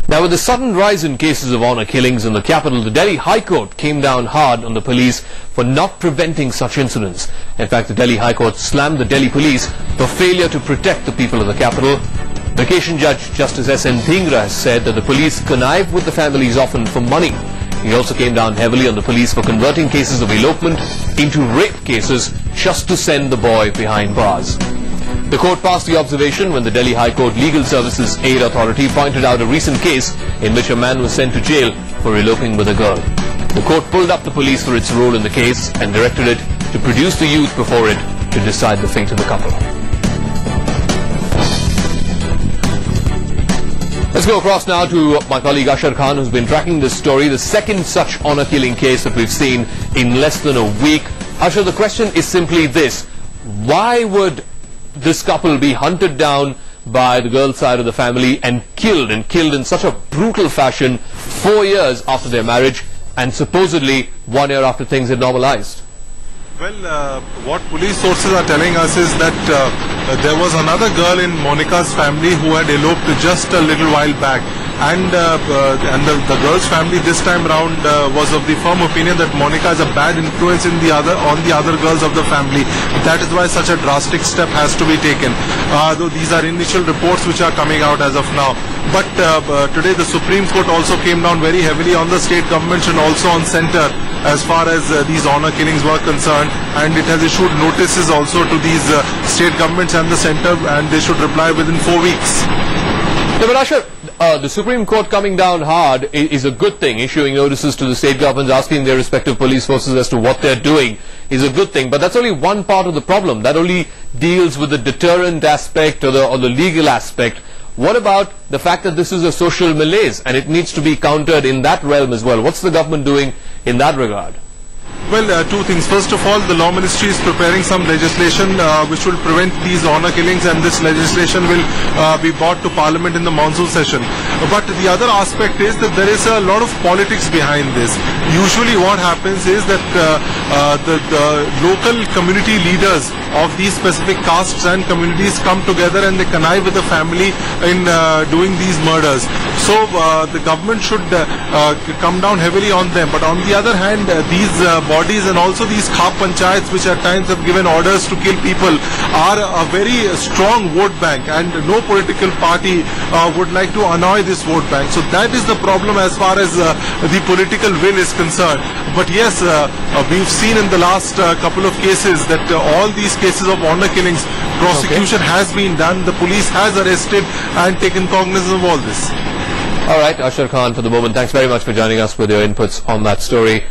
Now, with the sudden rise in cases of honour killings in the capital, the Delhi High Court came down hard on the police for not preventing such incidents. In fact, the Delhi High Court slammed the Delhi police for failure to protect the people of the capital. Vacation Judge Justice S.N. Dhingra has said that the police connive with the families often for money. He also came down heavily on the police for converting cases of elopement into rape cases just to send the boy behind bars. The court passed the observation when the Delhi High Court Legal Services Aid Authority pointed out a recent case in which a man was sent to jail for eloping with a girl. The court pulled up the police for its role in the case and directed it to produce the youth before it to decide the fate of the couple. Let's go across now to my colleague Ashok Khan, who's been tracking this story, the second such honour-killing case that we've seen in less than a week. Ashok, the question is simply this: why would this couple be hunted down by the girl's side of the family and killed in such a brutal fashion 4 years after their marriage and supposedly 1 year after things had normalized? Well, what police sources are telling us is that there was another girl in Monica's family who had eloped just a little while back, and the girl's family this time round was of the firm opinion that Monica is a bad influence on the other girls of the family. That is why such a drastic step has to be taken. Though these are initial reports which are coming out as of now. But today the Supreme Court also came down very heavily on the state governments and also on centre as far as these honour killings were concerned, and it has issued notices also to these state governments and the centre, and they should reply within 4 weeks. Yeah, but Ashok, the Supreme Court coming down hard is a good thing. Issuing notices to the state governments, asking their respective police forces as to what they're doing is a good thing. But that's only one part of the problem. That only deals with the deterrent aspect or the legal aspect. What about the fact that this is a social malaise and it needs to be countered in that realm as well? What's the government doing in that regard? Well, two things. First of all, the Law Ministry is preparing some legislation which will prevent these honour killings, and this legislation will be brought to Parliament in the monsoon session. But the other aspect is that there is a lot of politics behind this. Usually what happens is that the local community leaders of these specific castes and communities come together and they connive with the family in doing these murders. So the government should come down heavily on them. But on the other hand, these bodies and also these khap panchayats, which at times have given orders to kill people, are a very strong vote bank, and no political party would like to annoy this vote bank. So that is the problem as far as the political will is concerned. But yes, we've seen in the last couple of cases that all these cases of honour killings, prosecution has been done, the police has arrested and taken cognizance of all this. All right, Ashok Khan, for the moment, thanks very much for joining us with your inputs on that story.